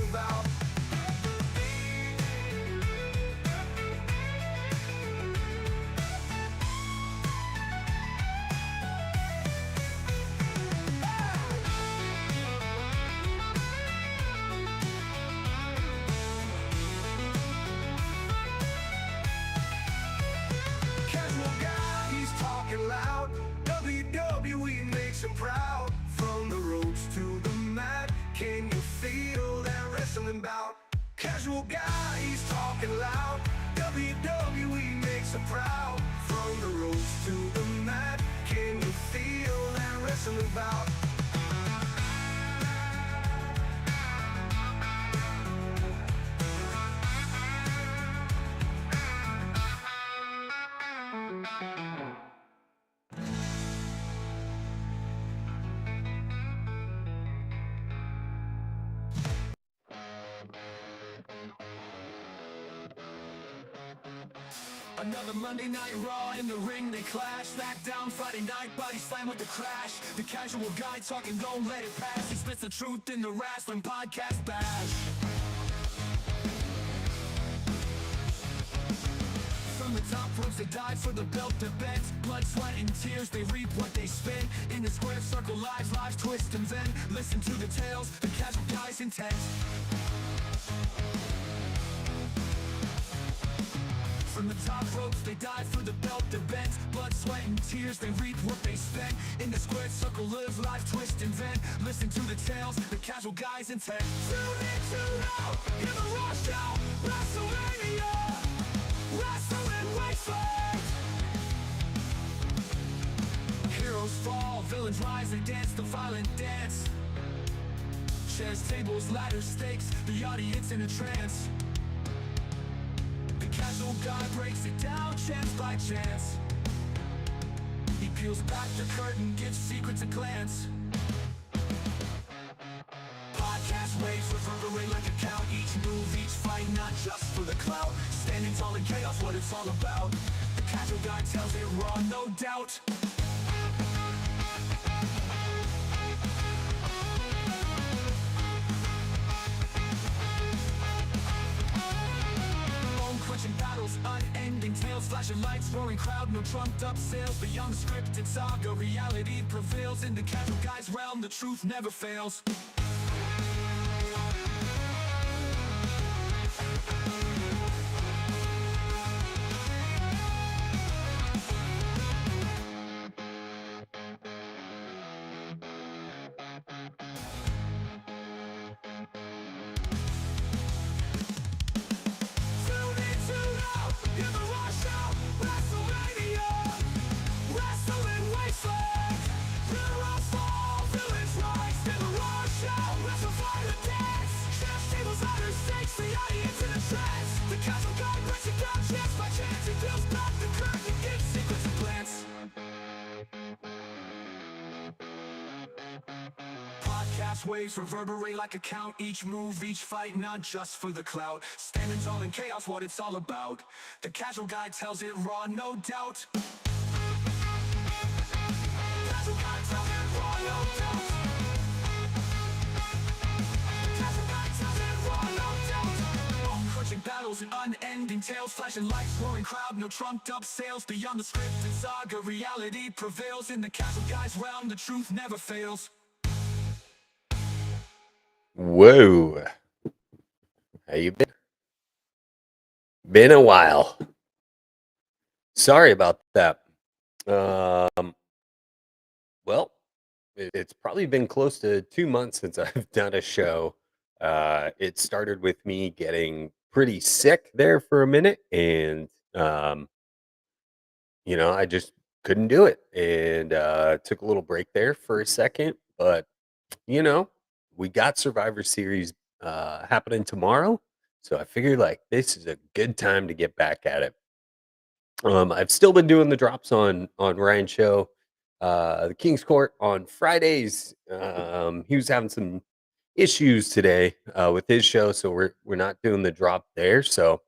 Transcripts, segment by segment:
about. Casual guy, he's talking loud. WWE makes him proud. From the ropes to the mat, can you feel that wrestling bout? Casual guy, he's talking loud. WWE makes him proud. From the ropes to the mat, can you feel that wrestling bout? Another Monday Night Raw, in the ring they clash. SmackDown Friday night, body slam with the crash. The casual guy talking, don't let it pass. He spits the truth in the wrestling podcast bash. From the top ropes they dive for the belt that bends. Blood, sweat and tears, they reap what they spin. In the square circle, lives twist and then listen to the tales, the casual guy's intent. From the top ropes they dive for the belt that bends. Blood, sweat and tears, they reap what they spend. In the squared circle live life, twist and then listen to the tales, the casual guy's intent. Tune in to now, hear the Raw show, WrestleMania, wrestling wasteland. Heroes fall, villains rise, they dance the violent dance. Chairs, tables, ladders, stakes, the audience in a trance. Casual guy breaks it down chance by chance. He peels back the curtain, gives secrets a glance. Podcast waves reverberate like a count. Each move, each fight, not just for the clout. Standing tall in chaos, what it's all about. The casual guy tells it raw, no doubt. Battles, unending tales, flashing lights, roaring crowd, no trumped up sales. Beyond the scripted saga, reality prevails. In the casual guy's realm, the truth never fails. Podcast waves reverberate like a count. Each move, each fight, not just for the clout. Standing tall in chaos, what it's all about. The casual guy tells it raw, no doubt. Casual guy tells it raw, no doubt. Casual guy tells it raw, no doubt. Bone-crushing battles and unending tales, flashing lights, roaring crowd, no trumped up sales. Beyond the scripted saga, reality prevails. In the casual guy's realm, the truth never fails. Whoa. How you been? Been a while. Sorry about that. Well, it's probably been close to 2 months since I've done a show. It started with me getting pretty sick there for a minute, and I just couldn't do it, and took a little break there for a second. But we got Survivor Series happening tomorrow, so I figured like this is a good time to get back at it. I've still been doing the drops on Ryan's show, the King's Court on Fridays. He was having some issues today with his show, so we're not doing the drop there. So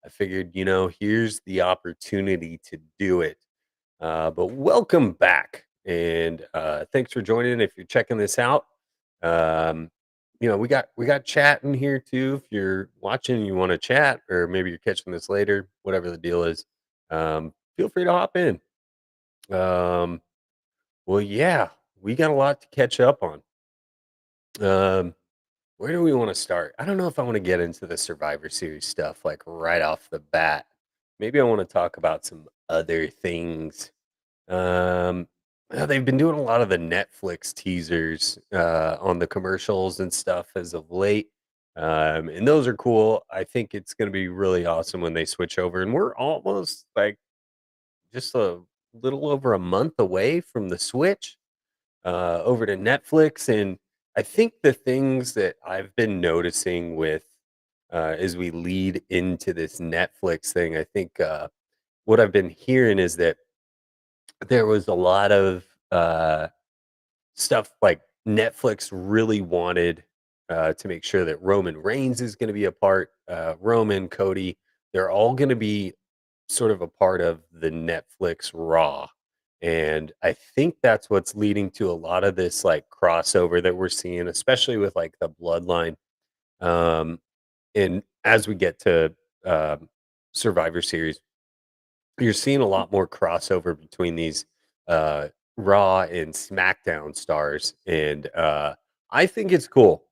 I figured, here's the opportunity to do it. But welcome back, and thanks for joining. If you're checking this out, we got chatting here too. If you're watching and you wanna chat, or maybe you're catching this later, whatever the deal is, feel free to hop in. Um, well, yeah, we got a lot to catch up on. Um, where do we wanna start? I don't know if I wanna get into the Survivor Series stuff, like, right off the bat. Maybe I wanna talk about some other things. Um, they've been doing a lot of the Netflix teasers, on the commercials and stuff as of late, and those are cool. I think it's gonna be really awesome when they switch over, and we're almost, like, just a little over a month away from the switch, over to Netflix, and I think the things that I've been noticing with, as we lead into this Netflix thing, I think, what I've been hearing is that there was a lot of, stuff like Netflix really wanted, to make sure that Roman Reigns is gonna be a part, Roman, Cody, they're all gonna be sort of a part of the Netflix Raw, and I think that's what's leading to a lot of this, like, crossover that we're seeing, especially with, like, the Bloodline, um, and as we get to, Survivor Series, you're seeing a lot more crossover between these, Raw and SmackDown stars, and, I think it's cool.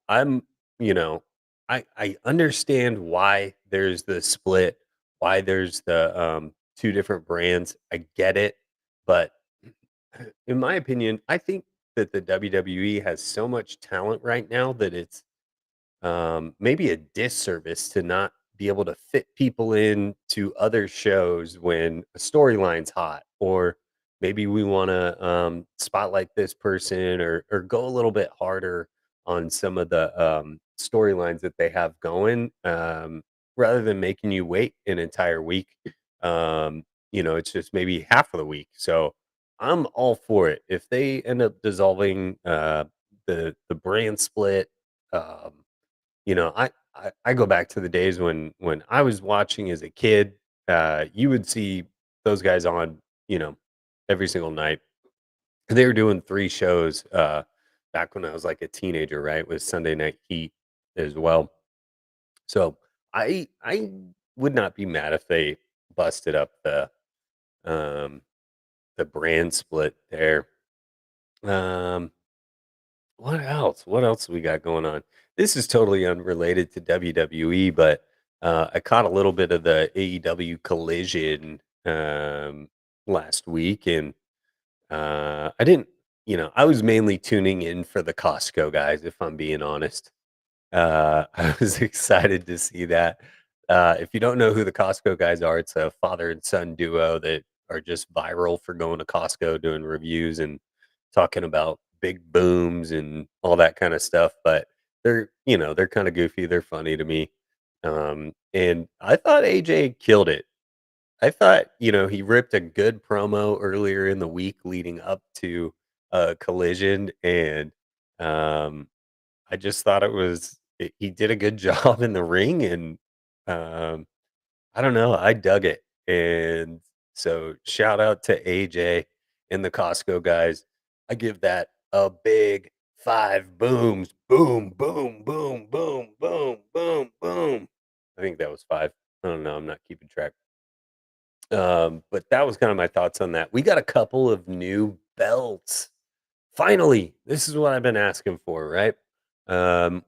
You know, I understand why there's the split, why there's the, 2 different brands. I get it, but in my opinion, I think that the WWE has so much talent right now that it's, maybe a disservice to not be able to fit people into other shows when a storyline's hot, or maybe we want to, spotlight this person, or go a little bit harder on some of the, storylines that they have going, rather than making you wait an entire week. It's just maybe half of the week. So I'm all for it if they end up dissolving, the brand split. um, I go back to the days when I was watching as a kid. You would see those guys on, you know, every single night. And they were doing 3 shows, back when I was, like, a teenager, right, with Sunday Night Heat as well. So, I would not be mad if they busted up um, the brand split there. Um What else? What else we got going on? This is totally unrelated to WWE, but, I caught a little bit of the AEW Collision, last week, and, I didn't I was mainly tuning in for the Costco guys, if I'm being honest. I was excited to see that. If you don't know who the Costco guys are, it's a father and son duo that are just viral for going to Costco, doing reviews and talking about big booms and all that kind of stuff. But they're kind of goofy. They're funny to me. And I thought AJ killed it. I thought, he ripped a good promo earlier in the week leading up to Collision, and um, I just thought he did a good job in the ring, and, um, I don't know, I dug it, and so shout out to AJ and the Costco guys. I give that a big 5 booms. Boom, boom, boom, boom, boom, boom, boom. I think that was 5. I don't know, I'm not keeping track. But that was kinda my thoughts on that. We got a couple of new belts. Finally, this is what I've been asking for, right?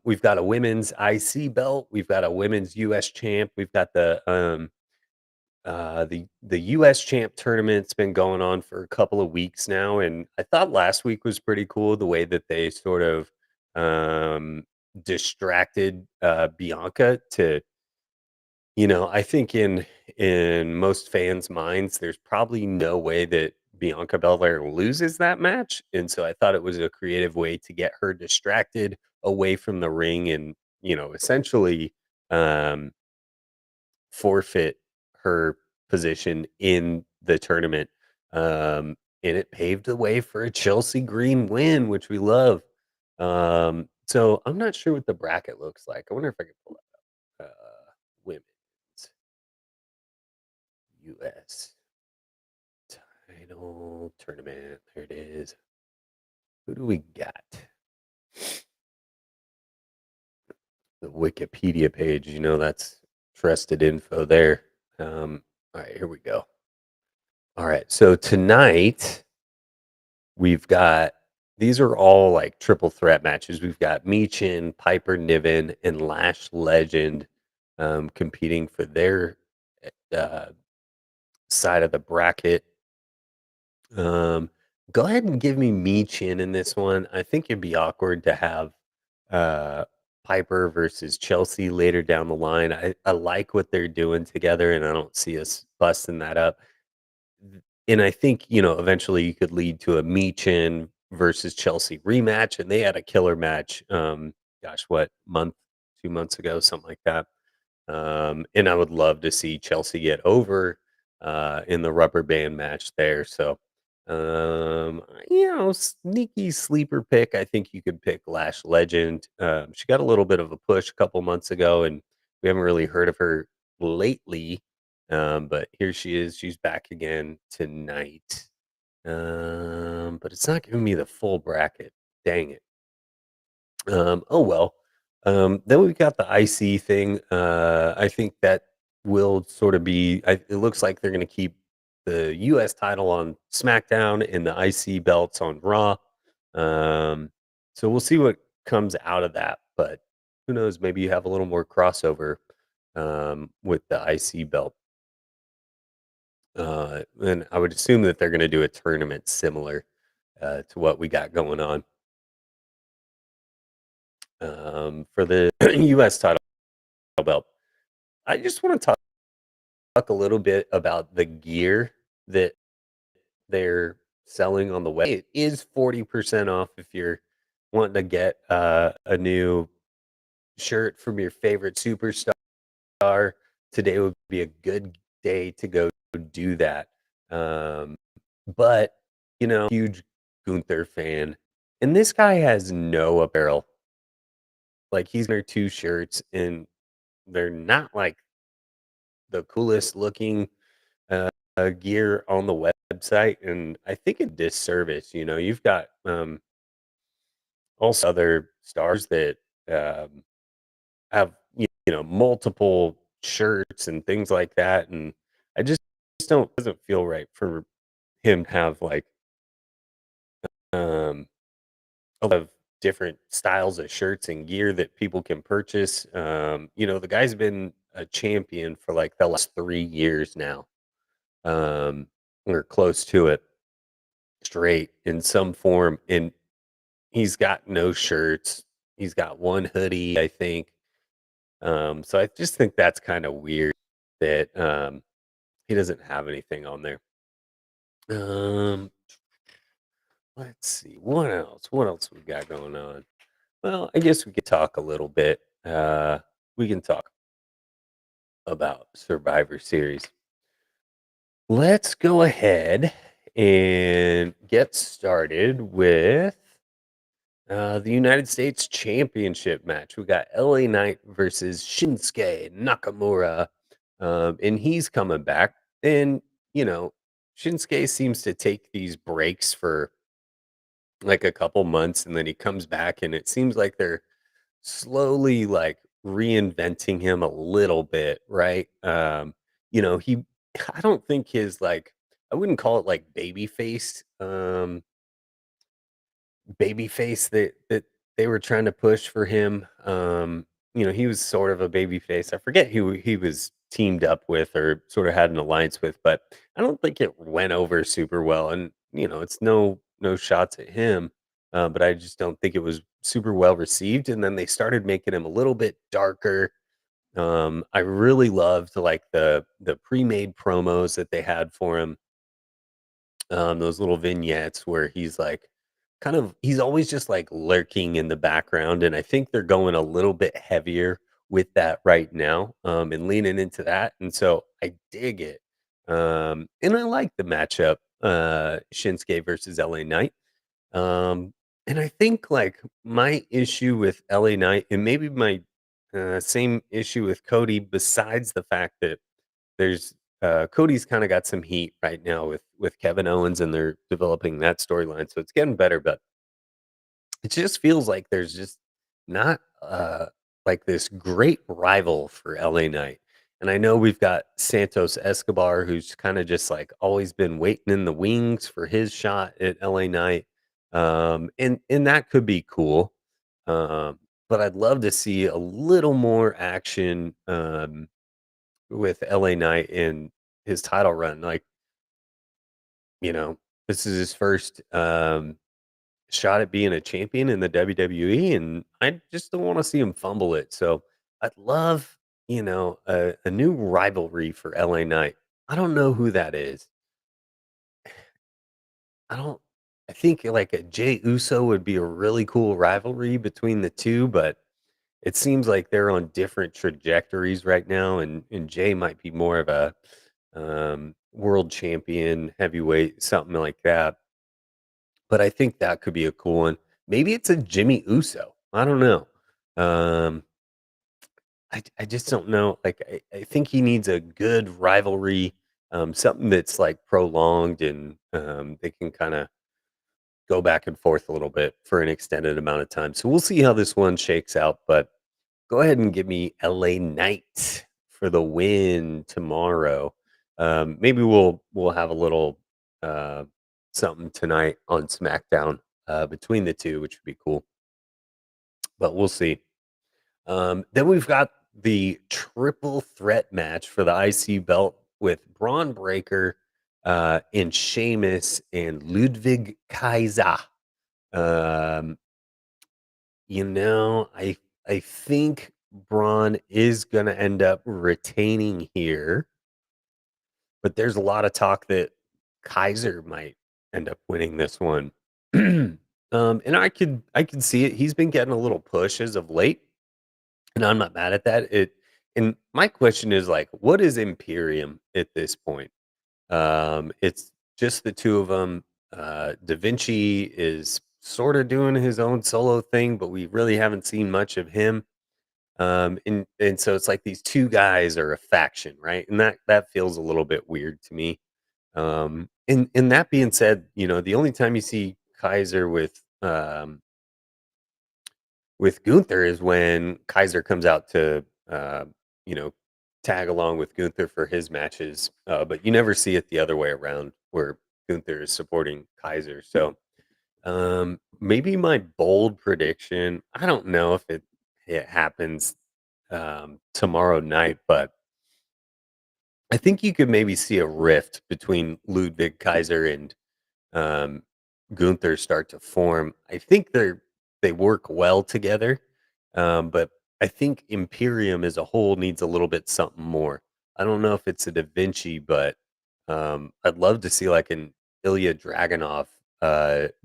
We've got a women's IC belt, we've got a women's US champ, we've got the US champ tournament's been going on for a couple of weeks now, and I thought last week was pretty cool the way that they sort of, um, distracted, Bianca to I think in most fans' minds, there's probably no way that Bianca Belair loses that match, and so I thought it was a creative way to get her distracted away from the ring and, essentially, um, forfeit her position in the tournament, and it paved the way for a Chelsea Green win, which we love. So I'm not sure what the bracket looks like. I wonder if I can pull up, women's US title tournament. There it is. Who do we got? the Wikipedia page. That's trusted info there. All right, here we go. All right, so tonight we've got these are all like triple threat matches. We've got Michin, Piper Niven, and Lash Legend competing for their uh, side of the bracket. Um, Go ahead and give me Michin in this one. I think it'd be awkward to have uh, Piper versus Chelsea later down the line. I like what they're doing together, and I don't see us busting that up. And I think, eventually you could lead to a Michin versus Chelsea rematch, and they had a killer match, gosh, what, 2 months ago, something like that. And I would love to see Chelsea get over, in the rubber band match there, so, sneaky sleeper pick, I think you could pick Lash Legend. She got a little bit of a push a couple months ago, and we haven't really heard of her lately, but here she is. She's back again tonight. But it's not giving me the full bracket. Dang it. Oh well. Then we've got the IC thing. I think that will sort of be. It looks like they're going to keep the U.S. title on SmackDown and the IC belts on Raw. Um, so we'll see what comes out of that. But who knows? Maybe you have a little more crossover with the IC belt. And I would assume that they're going to do a tournament similar to what we got going on for the U.S. title belt. I just want to talk a little bit about the gear that they're selling on the web. It is 40% off if you're wanting to get a new shirt from your favorite superstar. Today would be a good day to go do that. Um, but huge Gunther fan, and this guy has no apparel. Like he's wearing two shirts, and they're not like the coolest looking gear on the website. And I think a disservice. You've got also other stars that have multiple shirts and things like that, and I just don't doesn't feel right for him to have like um a lot of different styles of shirts and gear that people can purchase. The guy's been a champion for like the last 3 years now, or close to it, straight in some form, and he's got no shirts. He's got one hoodie, I think. So I just think that's kind of weird that he doesn't have anything on there. Um, let's see what else. What else we got going on? Well, I guess we could talk a little bit. We can talk about Survivor Series. Let's go ahead and get started with the United States Championship match. We got LA Knight versus Shinsuke Nakamura, and he's coming back. And Shinsuke seems to take these breaks for like a couple months, and then he comes back, and it seems like they're slowly like reinventing him a little bit, right? He I don't think his like I wouldn't call it like babyface that they were trying to push for him. He was sort of a babyface. I forget who he was teamed up with or sort of had an alliance with, but I don't think it went over super well. And it's no shots at him, but I just don't think it was super well received. And then they started making him a little bit darker. I really loved like the pre-made promos that they had for him, those little vignettes where he's like he's always just like lurking in the background, and I think they're going a little bit heavier with that right now, and leaning into that, and so I dig it. And I like the matchup, Shinsuke versus LA Knight. And I think like my issue with LA Knight, and maybe my same issue with Cody, besides the fact that there's Cody's kind of got some heat right now with Kevin Owens, and they're developing that storyline, so it's getting better. But it just feels like there's just not. like this great rival for LA Knight. And I know we've got Santos Escobar, who's kind of just like always been waiting in the wings for his shot at LA Knight. And that could be cool. Um, but I'd love to see a little more action with LA Knight in his title run. Like, you know, this is his first shot at being a champion in the WWE, and I just don't want to see him fumble it. So I'd love, a new rivalry for LA Knight. I don't know who that is. I don't. I think like a Jay Uso would be a really cool rivalry between the two, but it seems like they're on different trajectories right now, and Jay might be more of a world champion heavyweight, something like that. But I think that could be a cool one. Maybe it's a Jimmy Uso. I don't know. Um, I just don't know. Like I think he needs a good rivalry, something that's like prolonged and they can kind of go back and forth a little bit for an extended amount of time. So we'll see how this one shakes out. But go ahead and give me LA Knight for the win tomorrow. Maybe we'll have a little uh, something tonight on SmackDown between the two, which would be cool. But we'll see. Then we've got the triple threat match for the IC belt with Braun Breaker and Sheamus and Ludwig Kaiser. Um, I think Braun is going to end up retaining here, but there's a lot of talk that Kaiser might end up winning this one. And I could see it. He's been getting a little push as of late, and I'm not mad at that. And my question is like, what is Imperium at this point? It's just the two of them. Da Vinci is sort of doing his own solo thing, but we really haven't seen much of him. And so it's like these two guys are a faction, right? And that feels a little bit weird to me. And that being said, the only time you see Kaiser with Gunther is when Kaiser comes out to you know tag along with Gunther for his matches, but you never see it the other way around where Gunther is supporting Kaiser. So maybe my bold prediction. I don't know if it happens tomorrow night, but I think you could maybe see a rift between Ludwig Kaiser and um, Gunther start to form. I think they work well together, but I think Imperium as a whole needs a little bit something more. I don't know if it's a Da Vinci, but I'd love to see like an Ilya Dragunov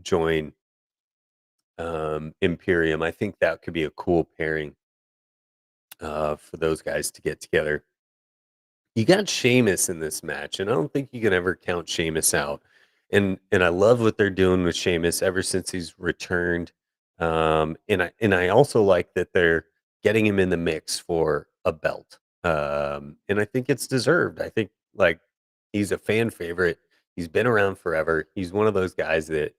join Imperium. I think that could be a cool pairing for those guys to get together. You got Sheamus in this match, and I don't think you can ever count Sheamus out. And I love what they're doing with Sheamus ever since he's returned. And I also like that they're getting him in the mix for a belt. And I think it's deserved. I think like he's a fan favorite. He's been around forever. He's one of those guys that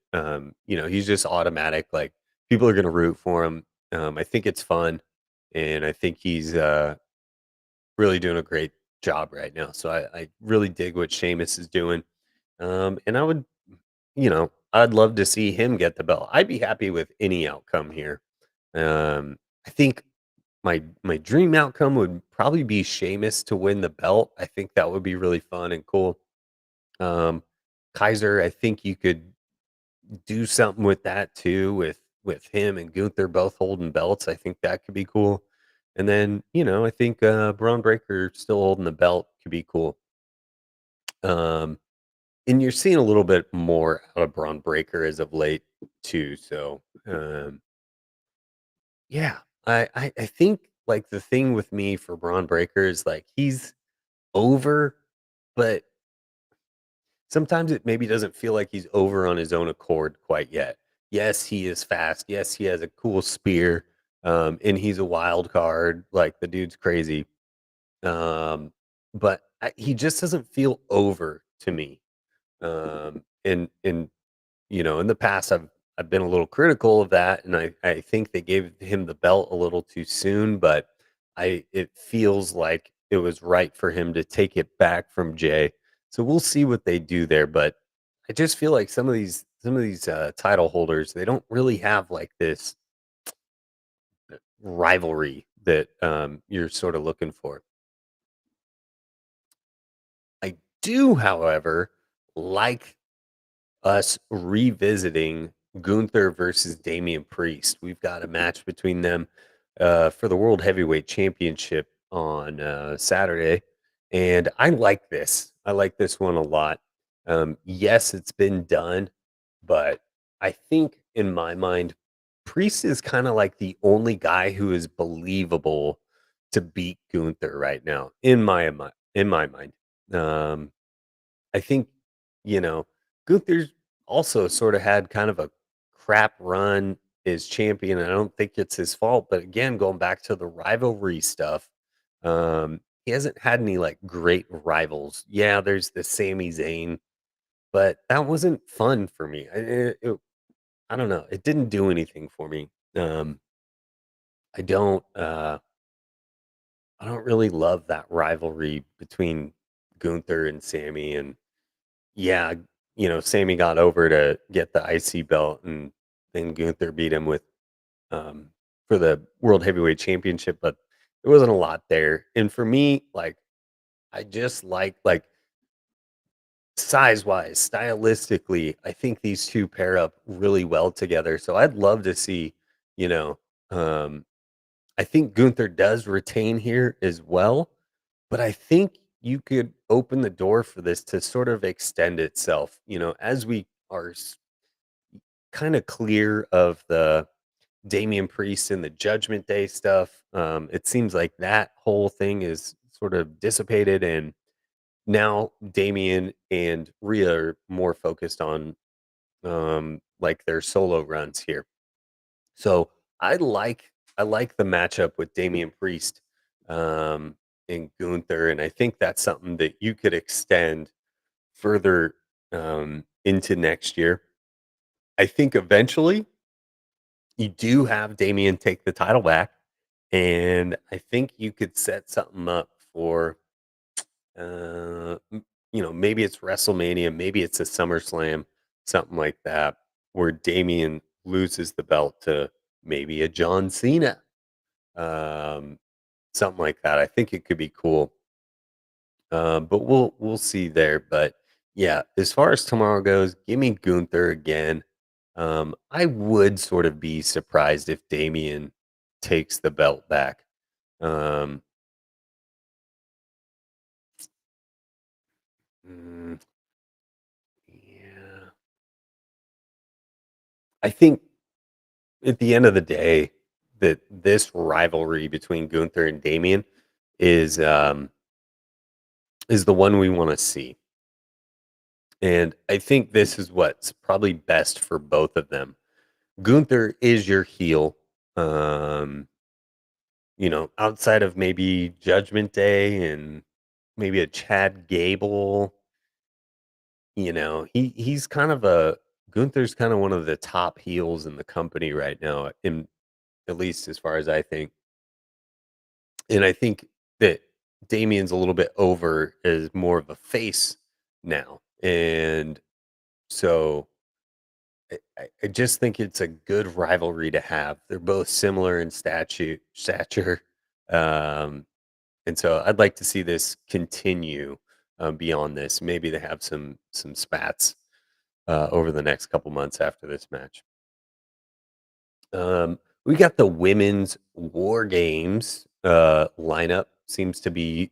he's just automatic. Like people are gonna root for him. I think it's fun, and I think he's really doing a great job right now. So I really dig what Sheamus is doing. And I'd love to see him get the belt. I'd be happy with any outcome here. I think my dream outcome would probably be Sheamus to win the belt. I think that would be really fun and cool. Um, Kaiser, I think you could do something with that too, with him and Gunther both holding belts. I think that could be cool. And then, I think Braun Breaker still holding the belt could be cool. Um, and you're seeing a little bit more out of Braun Breaker as of late too. So yeah, I think like the thing with me for Braun Breaker is like he's over, but sometimes it maybe doesn't feel like he's over on his own accord quite yet. Yes, he is fast. Yes, he has a cool spear. And he's a wild card. Like the dude's crazy. But he just doesn't feel over to me. And in the past, I've been a little critical of that, and I think they gave him the belt a little too soon, but I it feels like it was right for him to take it back from Jay. So we'll see what they do there, but I just feel like some of these title holders, they don't really have like this rivalry that you're sort of looking for. I do, however, like us revisiting Gunther versus Damian Priest. We've got a match between them for the World Heavyweight Championship on Saturday, and I like this. I like this one a lot. Yes, it's been done, but I think in my mind, Priest is kind of like the only guy who is believable to beat Gunther right now in my mind. Um, I think, you know, Gunther's also sort of had kind of a crap run as champion. And I don't think it's his fault. But again, going back to the rivalry stuff, he hasn't had any like great rivals. Yeah, there's the Sami Zayn, but that wasn't fun for me. I don't know. It didn't do anything for me. Um, I don't. I don't really love that rivalry between Gunther and Sammy, and yeah, Sammy got over to get the IC belt, and then Gunther beat him with um, for the World Heavyweight Championship, but there wasn't a lot there. And for me, like I just like size wise, stylistically, I think these two pair up really well together. So I'd love to see, you know, um, I think Gunther does retain here as well, but I think you could open the door for this to sort of extend itself, as we are kind of clear of the Damian Priest and the Judgment Day stuff. It seems like that whole thing is sort of dissipated, and now Damian and Rhea are more focused on like their solo runs here. So I like the matchup with Damian Priest um, and Gunther, and I think that's something that you could extend further into next year. I think eventually you do have Damian take the title back, and I think you could set something up for, maybe it's WrestleMania, maybe it's a SummerSlam, something like that, where Damian loses the belt to maybe a John Cena, um, something like that. I think it could be cool. But we'll see there. But yeah, as far as tomorrow goes, give me Gunther again. I would sort of be surprised if Damian takes the belt back. Um, mm, yeah, I think at the end of the day, that this rivalry between Gunther and Damian is um, is the one we want to see, and I think this is what's probably best for both of them. Gunther is your heel. Um, outside of maybe Judgment Day and maybe a Chad Gable, he's kind of a Gunther's kind of one of the top heels in the company right now, in at least as far as I think. And I think that Damien's a little bit over as more of a face now. And so I just think it's a good rivalry to have. They're both similar in stature. Um, And so I'd like to see this continue beyond this. Maybe they have some spats over the next couple months after this match. We got the women's war games lineup seems to be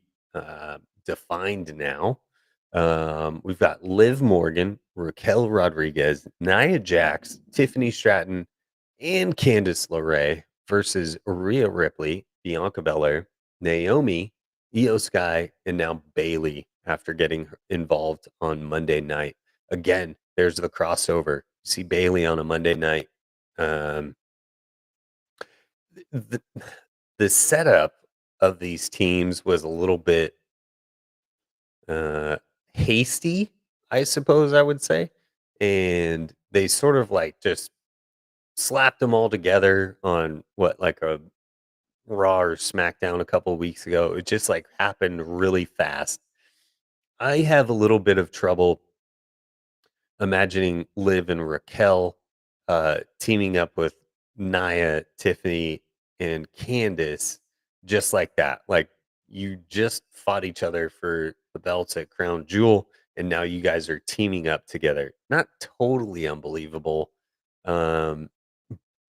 defined now. We've got Liv Morgan, Raquel Rodriguez, Nia Jax, Tiffany Stratton, and Candice LeRae versus Rhea Ripley, Bianca Belair, Naomi, Io Sky, and now Bailey after getting involved on Monday night. Again, there's the crossover. See Bailey on a Monday night. Um, the, the setup of these teams was a little bit uh, hasty, I suppose I would say. And they sort of like just slapped them all together on what, like a Raw or SmackDown a couple of weeks ago. It just like happened really fast. I have a little bit of trouble imagining Liv and Raquel teaming up with Nia, Tiffany, and Candice just like that. Like you just fought each other for the belts at Crown Jewel, and now you guys are teaming up together. Not totally unbelievable, um,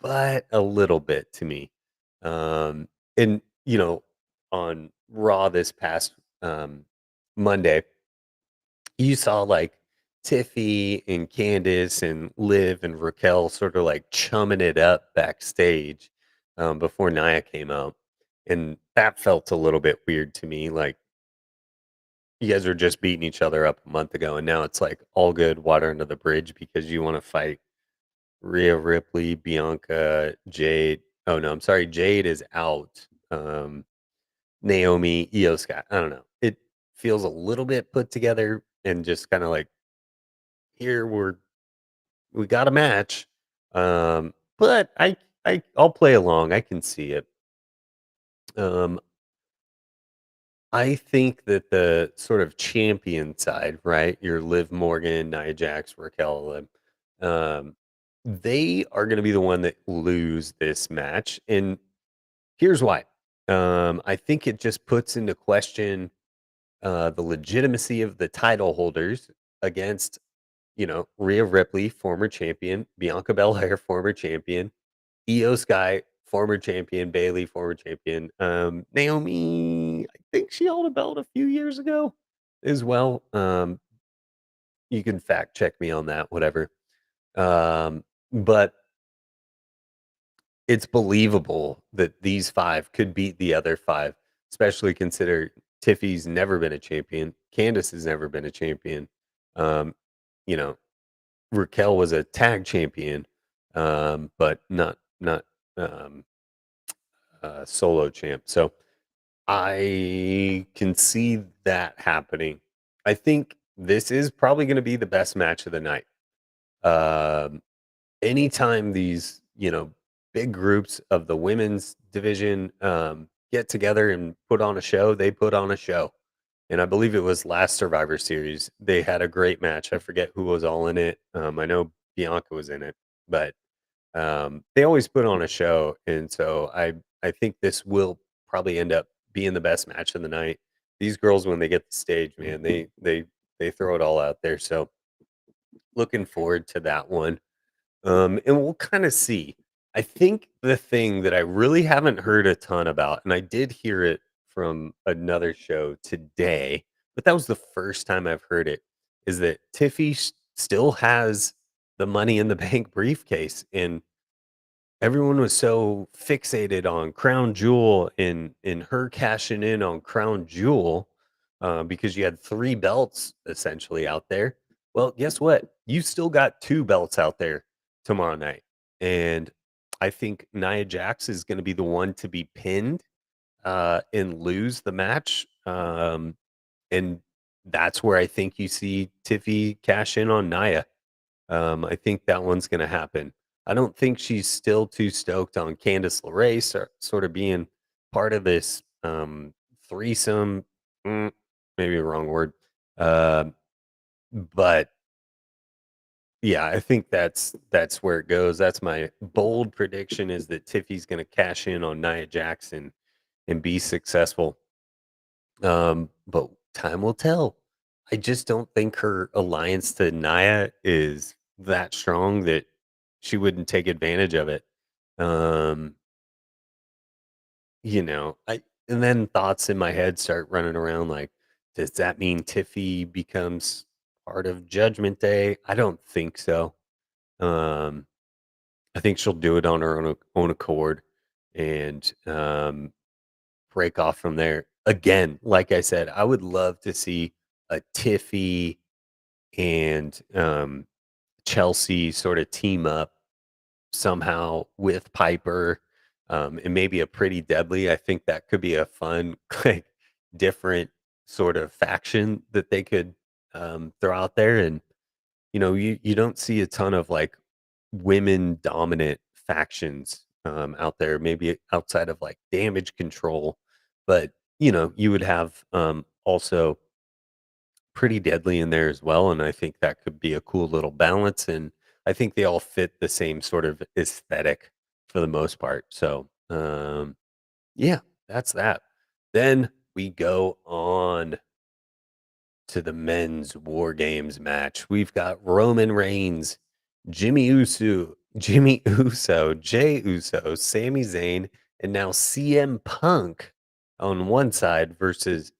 but a little bit to me. Um, and on Raw this past Monday, you saw like Tiffy and Candace and Liv and Raquel sort of like chumming it up backstage before Nia came out. And that felt a little bit weird to me. Like you guys were just beating each other up a month ago, and now it's like all good water under the bridge because you want to fight Rhea Ripley, Bianca, Jade. Oh no, I'm sorry, Jade is out. Naomi, Io Sky. I don't know. It feels a little bit put together and just kind of like here we got a match. But I'll play along. I can see it. Um, I think that the sort of champion side, right? Your Liv Morgan, Nia Jax, Raquel, um, they are going to be the one that lose this match, and here's why. I think it just puts into question the legitimacy of the title holders against Rhea Ripley, former champion, Bianca Belair, former champion, Io Sky, former champion, Bailey, former champion, Naomi, I think she held a belt a few years ago as well. You can fact check me on that, whatever. But it's believable that these 5 could beat the other 5, especially consider Tiffy's never been a champion, Candace has never been a champion. Um, you know, Raquel was a tag champion, but not um, solo champ. So I can see that happening. I think this is probably going to be the best match of the night. Um, Anytime these big groups of the women's division get together and put on a show, they put on a show. And I believe it was last Survivor Series. They had a great match. I forget who was all in it. I know Bianca was in it, but they always put on a show, and so I think this will probably end up being the best match of the night. These girls, when they get the stage, man, they throw it all out there. So looking forward to that one. And we'll kind of see. I think the thing that I really haven't heard a ton about, and I did hear it from another show today, but that was the first time I've heard it, is that Tiffy still has the Money in the Bank briefcase, and everyone was so fixated on Crown Jewel and her cashing in on Crown Jewel because you had 3 belts essentially out there. Well, guess what? You still got 2 belts out there tomorrow night. And I think Nia Jax is going to be the one to be pinned and lose the match. And that's where I think you see Tiffy cash in on Nia. I think that one's gonna happen. I don't think she's still too stoked on Candice LeRae sort of being part of this threesome. Maybe a wrong word, uh, but yeah, I think that's where it goes. That's my bold prediction: is that Tiffy's gonna cash in on Nia Jackson and be successful. But time will tell. I just don't think her alliance to Nia is that strong that she wouldn't take advantage of it. Um, I and then thoughts in my head start running around like, does that mean Tiffy becomes part of Judgment Day? I don't think so. Um, I think she'll do it on her own accord and break off from there. Again, like I said, I would love to see a Tiffy and Chelsea sort of team up somehow with Piper, and maybe a Pretty Deadly. I think that could be a fun, like, different sort of faction that they could throw out there. And you don't see a ton of like women dominant factions out there, maybe outside of like Damage Control, but you know, you would have also Pretty Deadly in there as well, and I think that could be a cool little balance, and I think they all fit the same sort of aesthetic for the most part. So, yeah, that's that. Then we go on to the men's War Games match. We've got Roman Reigns, Jimmy Uso, Jay Uso, Sami Zayn, and now CM Punk on one side versus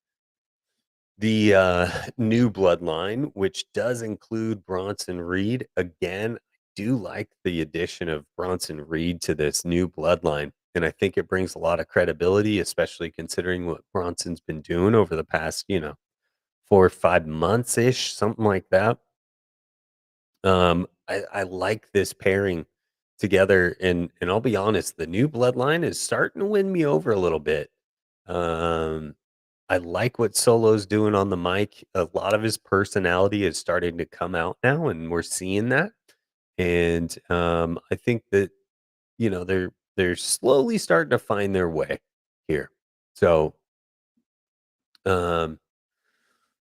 the new bloodline, which does include Bronson Reed. Again, I do like the addition of Bronson Reed to this new bloodline. And I think it brings a lot of credibility, especially considering what Bronson's been doing over the past, 4 or 5 months ish, something like that. I like this pairing together, and I'll be honest, the new bloodline is starting to win me over a little bit. Um, I like what Solo's doing on the mic. A lot of his personality is starting to come out now, and we're seeing that. And I think that they're slowly starting to find their way here. So um,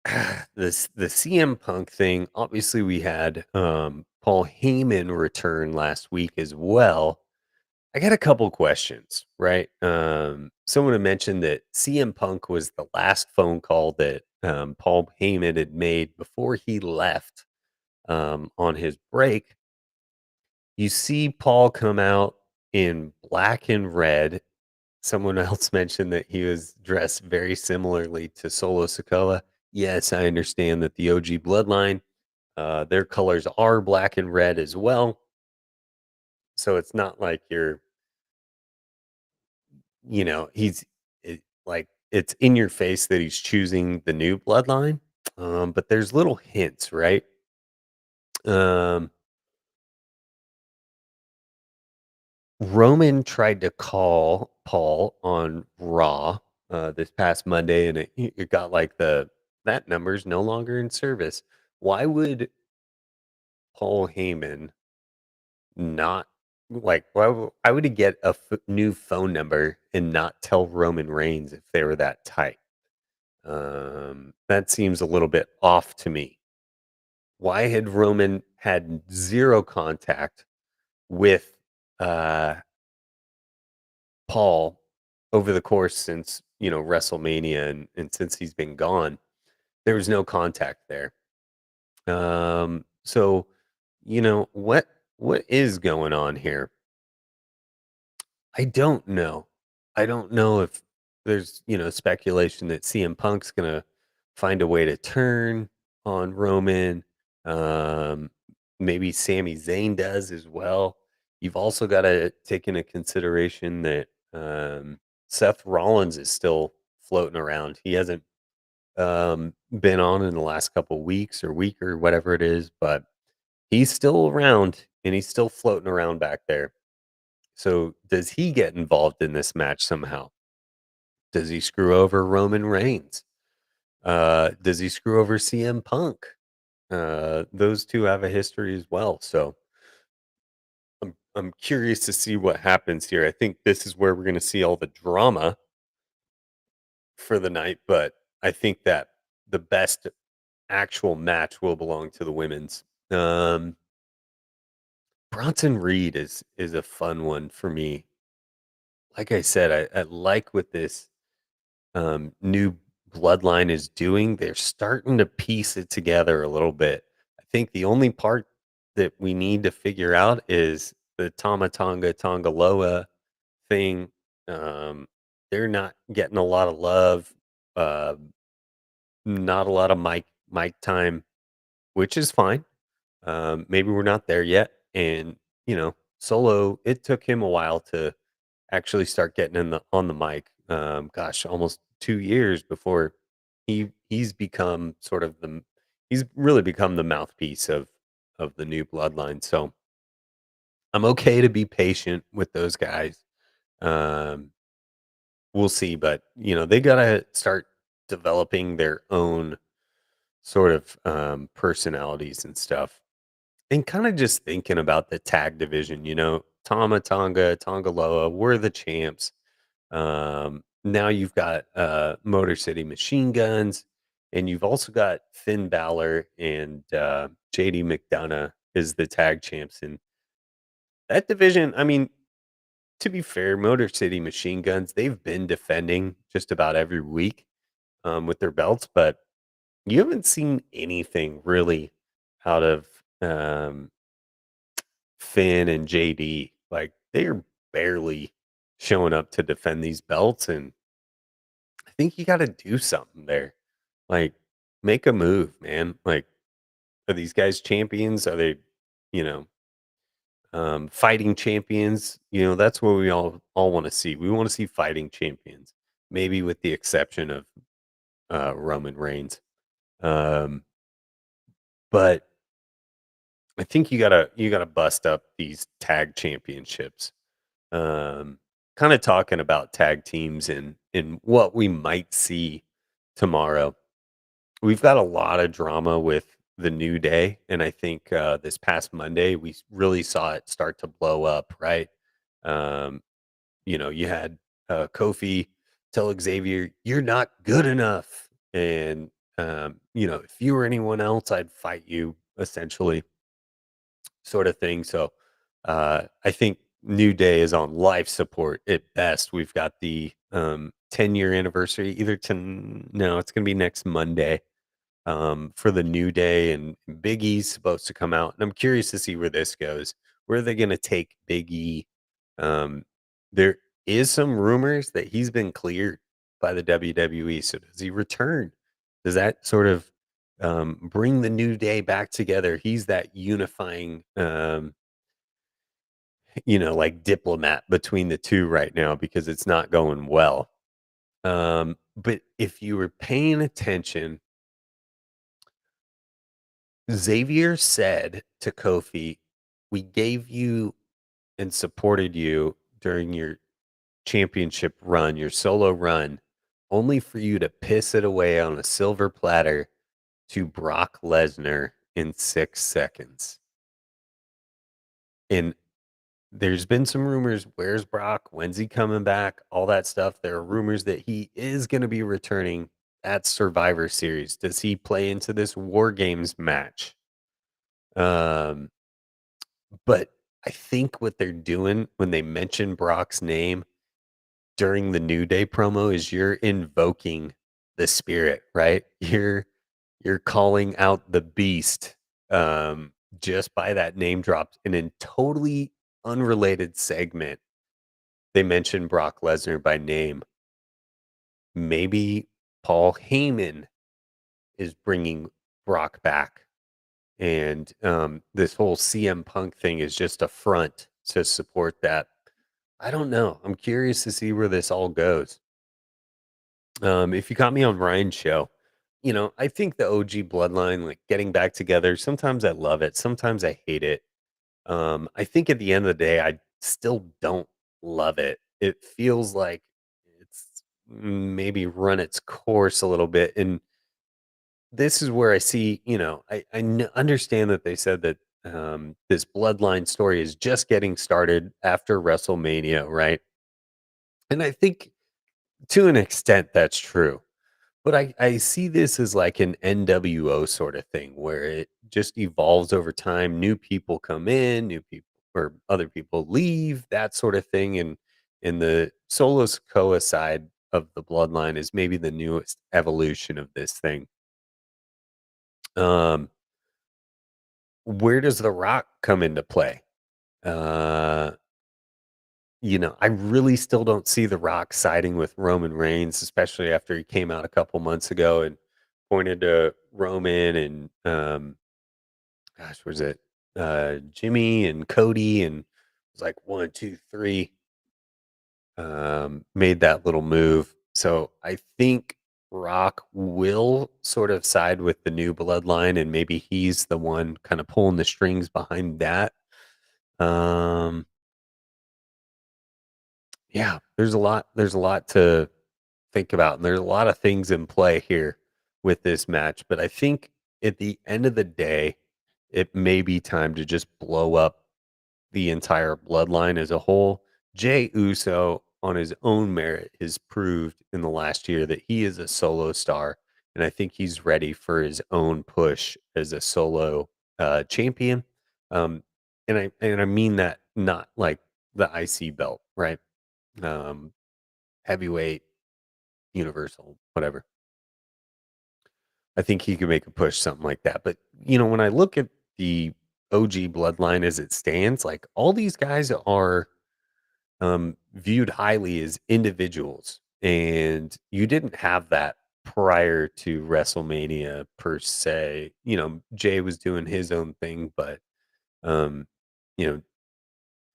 the CM Punk thing. Obviously, we had Paul Heyman return last week as well. I got a couple questions, right? Someone had mentioned that CM Punk was the last phone call that Paul Heyman had made before he left on his break. You see Paul come out in black and red. Someone else mentioned that he was dressed very similarly to Solo Sikoa. Yes, I understand that the OG bloodline, their colors are black and red as well. So it's not like he's like it's in your face that he's choosing the new bloodline. But there's little hints, right? Um, Roman tried to call Paul on Raw this past Monday, and it got like that number's no longer in service. Why would Paul Heyman not why would he get a new phone number and not tell Roman Reigns if they were that tight? That seems a little bit off to me. Why had Roman had zero contact with uh, Paul over the course since WrestleMania and since he's been gone? There was no contact there. So what is going on here? I don't know. I don't know if there's, speculation that CM Punk's gonna find a way to turn on Roman. Um, Maybe Sami Zayn does as well. You've also got to take into consideration that Seth Rollins is still floating around. He hasn't been on in the last couple weeks or week or whatever it is, but he's still around and he's still floating around back there. So does he get involved in this match somehow? Does he screw over Roman Reigns? Does he screw over CM Punk? Those two have a history as well. So I'm curious to see what happens here. I think this is where we're going to see all the drama for the night, but I think that the best actual match will belong to the women's. Bronson Reed is a fun one for me. Like I said, I like what this new bloodline is doing. They're starting to piece it together a little bit. I think the only part that we need to figure out is the Tama Tonga Tongaloa thing. Um, they're not getting a lot of love, uh, not a lot of mic time, which is fine. Maybe we're not there yet. And Solo, it took him a while to actually start getting in the on the mic. Gosh, almost 2 years before he's become sort of he's really become the mouthpiece of the new bloodline. So I'm okay to be patient with those guys. Um, we'll see, but they gotta start developing their own sort of personalities and stuff. And kind of just thinking about the tag division, Tama Tonga, Tonga Loa, we're the champs. Now you've got Motor City Machine Guns, and you've also got Finn Balor and JD McDonough is the tag champs. And that division, I mean, to be fair, Motor City Machine Guns, they've been defending just about every week with their belts, but you haven't seen anything really out of um, Finn and JD. Like they're barely showing up to defend these belts, and I think you got to do something there. Like make a move, man. Like are these guys champions? Are they, you know, fighting champions? You know, that's what we all want to see. We want to see fighting champions, maybe with the exception of Roman Reigns. Um, but I think you gotta bust up these tag championships. Um, Kind of talking about tag teams and what we might see tomorrow. We've got a lot of drama with the New Day, and I think this past Monday we really saw it start to blow up. Right? Um, you had Kofi tell Xavier, "You're not good enough," and if you were anyone else, I'd fight you. Essentially, sort of thing. So I think New Day is on life support at best. We've got the 10-year anniversary either to no, it's going to be next Monday for the New Day, and Big E's supposed to come out. And I'm curious to see where this goes. Where are they going to take Big E? Um, there is some rumors that he's been cleared by the WWE. So does he return? Does that sort of bring the New Day back together? He's that unifying, like diplomat between the two right now because it's not going well. But if you were paying attention, Xavier said to Kofi, "We gave you and supported you during your championship run, your solo run, only for you to piss it away on a silver platter to Brock Lesnar in 6 seconds." And there's been some rumors, where's Brock? When's he coming back? All that stuff. There are rumors that he is going to be returning at Survivor Series. Does he play into this War Games match? Um, but I think what they're doing when they mention Brock's name during the New Day promo is you're invoking the spirit, right? You're calling out the beast just by that name drop. And in totally unrelated segment, they mentioned Brock Lesnar by name. Maybe Paul Heyman is bringing Brock back, and this whole CM Punk thing is just a front to support that. I don't know. I'm curious to see where this all goes. If you caught me on Ryan's show, I think the OG bloodline, like getting back together, sometimes I love it, sometimes I hate it. I think at the end of the day, I still don't love it. It feels like it's maybe run its course a little bit. And this is where I see, understand that they said that this bloodline story is just getting started after WrestleMania, right? And I think to an extent that's true. But I see this as like an NWO sort of thing where it just evolves over time. New people come in, new people or other people leave, that sort of thing. And the Solo Sokoa side of the bloodline is maybe the newest evolution of this thing. Um, where does The Rock come into play? Uh, I really still don't see The Rock siding with Roman Reigns, especially after he came out a couple months ago and pointed to Roman and gosh, was it Jimmy and Cody, and it was like one, two, three, made that little move. So I think Rock will sort of side with the new bloodline, and maybe he's the one kind of pulling the strings behind that. Um, yeah, there's a lot to think about, and there's a lot of things in play here with this match. But I think at the end of the day, it may be time to just blow up the entire bloodline as a whole. Jay Uso, on his own merit, has proved in the last year that he is a solo star, and I think he's ready for his own push as a solo champion. Um, and I mean that not like the IC belt, right? Um, Heavyweight, universal, whatever. I think he could make a push, something like that. But when I look at the OG bloodline as it stands, like all these guys are viewed highly as individuals, and you didn't have that prior to WrestleMania per se. Jay was doing his own thing, but um, you know,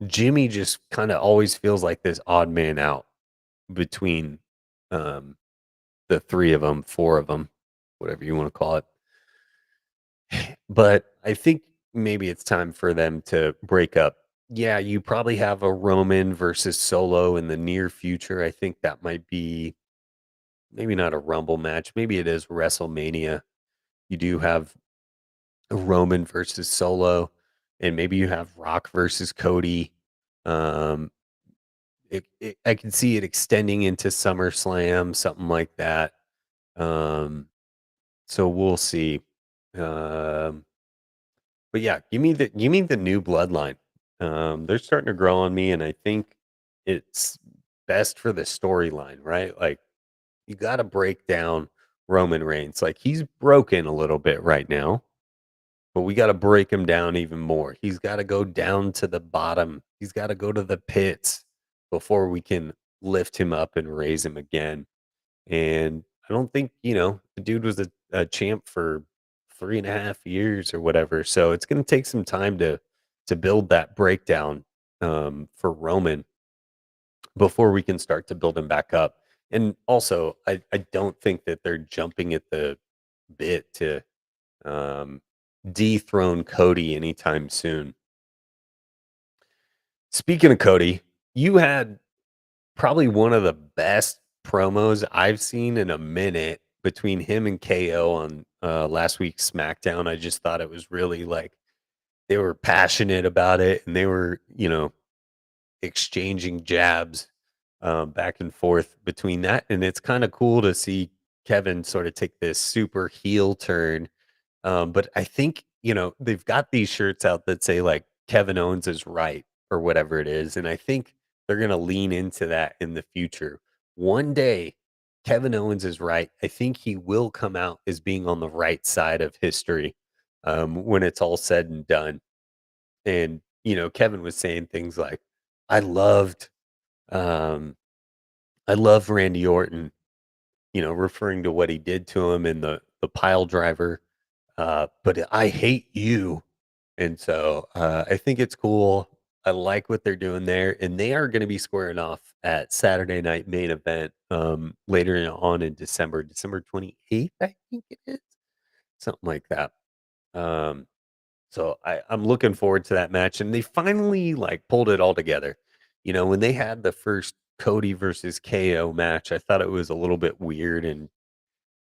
Jimmy just kind of always feels like this odd man out between um, the three of them, four of them, whatever you want to call it. But I think maybe it's time for them to break up. Yeah, you probably have a Roman versus Solo in the near future. I think that might be maybe not a Rumble match. Maybe it is WrestleMania. You do have a Roman versus Solo, and maybe you have Rock versus Cody. Um, I can see it extending into SummerSlam, something like that. Um, so we'll see. Um, But yeah, give me the new bloodline. They're starting to grow on me, and I think it's best for the storyline, right? Like you got to break down Roman Reigns. Like he's broken a little bit right now, but we got to break him down even more. He's got to go down to the bottom. He's got to go to the pits before we can lift him up and raise him again. And I don't think, the dude was a champ for 3.5 years or whatever. So it's gonna take some time to build that breakdown for Roman before we can start to build him back up. And also, I don't think that they're jumping at the bit to um, dethrone Cody anytime soon. Speaking of Cody, you had probably one of the best promos I've seen in a minute between him and KO on last week's SmackDown. I just thought it was really like they were passionate about it, and they were, exchanging jabs back and forth between that. And it's kind of cool to see Kevin sort of take this super heel turn. But I think, they've got these shirts out that say like Kevin Owens is right or whatever it is. And I think they're going to lean into that in the future. One day, Kevin Owens is right. I think he will come out as being on the right side of history when it's all said and done. And, Kevin was saying things like, I loved, um, I love Randy Orton, referring to what he did to him in the pile driver. But I hate you. And so I think it's cool. I like what they're doing there. And they are going to be squaring off at Saturday night main event later on in December 28th, I think it is. Something like that. Um, so I'm looking forward to that match. And they finally like pulled it all together. When they had the first Cody versus KO match, I thought it was a little bit weird. And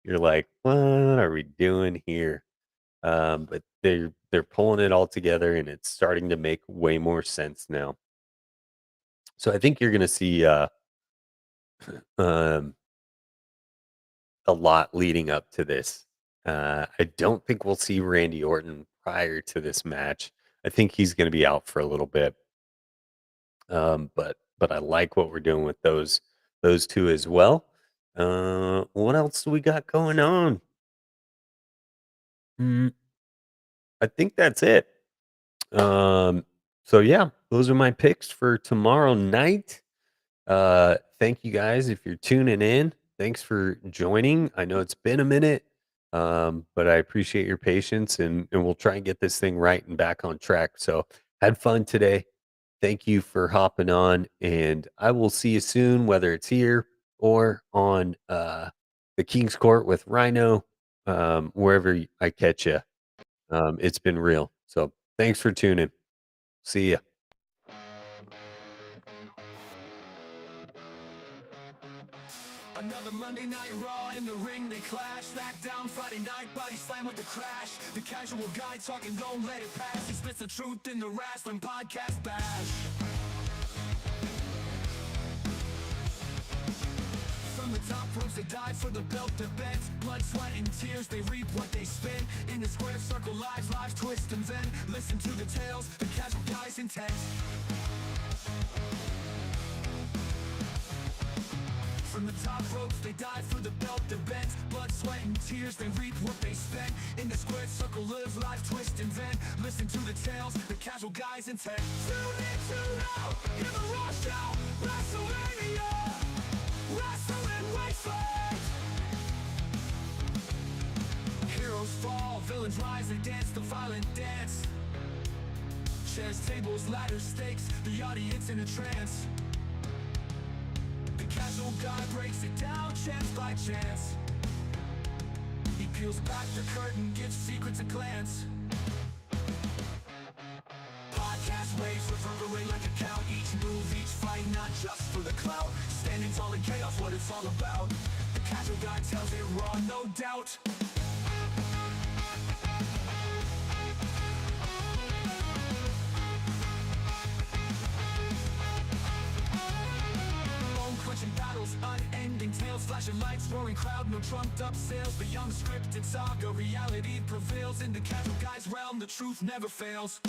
you're like, what are we doing here? But they're pulling it all together, and it's starting to make way more sense now. So I think you're going to see um, a lot leading up to this. I don't think we'll see Randy Orton prior to this match. I think he's going to be out for a little bit. But I like what we're doing with those two as well. What else do we got going on? Mm, I think that's it. Um, so yeah, those are my picks for tomorrow night. Thank you guys if you're tuning in. Thanks for joining. I know it's been a minute, but I appreciate your patience, and we'll try and get this thing right and back on track. So had fun today. Thank you for hopping on, and I will see you soon, whether it's here or on the King's Court with Rhino, wherever I catch you. It's been real. So thanks for tuning. See ya. Another Monday Night Raw, in the ring they clash. SmackDown Friday night, body slam with the crash. The casual guy talking, don't let it pass. He spits the truth in the wrestling podcast bash. From the top ropes they dive for the belt to bent. Blood, sweat and tears, they reap what they spend. In the square circle, lives twist and then listen to the tales, the casual guy's intent. From the top ropes they dive for the belt to bent. Blood, sweat and tears, they reap what they spent. In the square circle, live life, twist and then listen to the tales, the casual guy's intent. Tune in to now, hear the Raw Show, WrestleMania. Wrestling Wasteland. Heroes fall, villains rise, they dance the violent dance. Chairs, tables, ladders, stakes, the audience in a trance. The casual guy breaks it down chance by chance. He peels back the curtain, gives secrets a glance. Podcast waves reverberate like a count. Each move, each fight, not just for the clout. Standing tall in chaos, what it's all about. The casual guy tells it raw, no doubt. Bone-crunching battles, unending tales, flashing lights, roaring crowd, no trumped-up sales. Beyond the scripted saga, reality prevails. In the casual guy's realm, the truth never fails.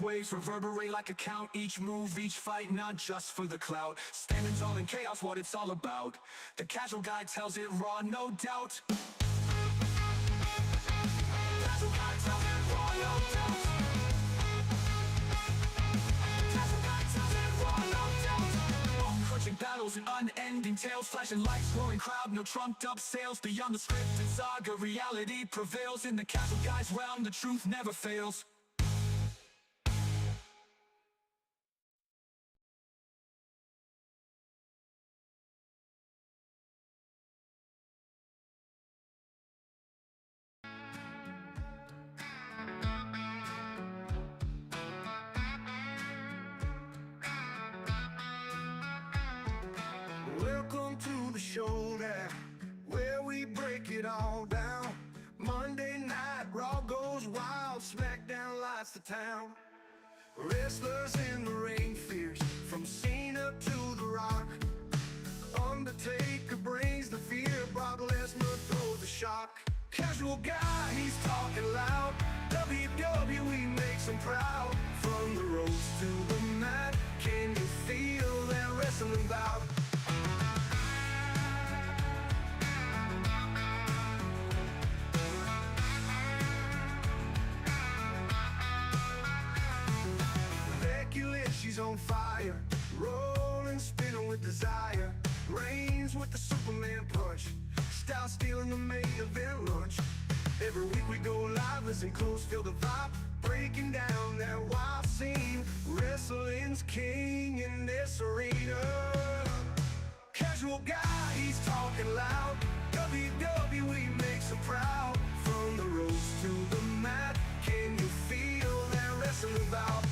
Waves reverberate like a count. Each move, each fight, not just for the clout. Standing tall in chaos, what it's all about. The casual guy tells it raw, no doubt. Casual guy tells it raw, no doubt. Casual guy tells it raw, no doubt. Bone-crunching battles and unending tales, flashing lights, roaring crowd, no trumped-up sales. Beyond the scripted saga, reality prevails. In the casual guy's realm, the truth never fails. Welcome to the showdown, where we break it all down. Monday night, Raw goes wild, SmackDown lights the town. Wrestlers in the ring fierce, from Cena to The Rock. Undertaker brings the fear, Brock Lesnar throws the shock. Casual guy, he's talking loud, WWE makes him proud. From the ropes to the mat, can you feel that wrestling bout? She's on fire, rolling, spinning with desire. Reigns with the Superman punch, style stealing the main event lunch. Every week we go live, listen close, feel the vibe, breaking down that wild scene. Wrestling's king in this arena. Casual guy, he's talking loud, WWE makes him proud. From the ropes to the mat, can you feel that wrestling bout?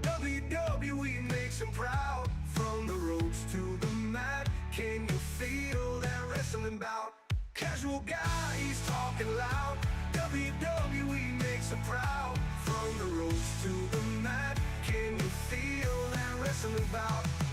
WWE makes him proud. From the ropes to the mat, can you feel that wrestling bout? Casual guy, he's talking loud, WWE makes him proud. From the ropes to the mat, can you feel that wrestling bout?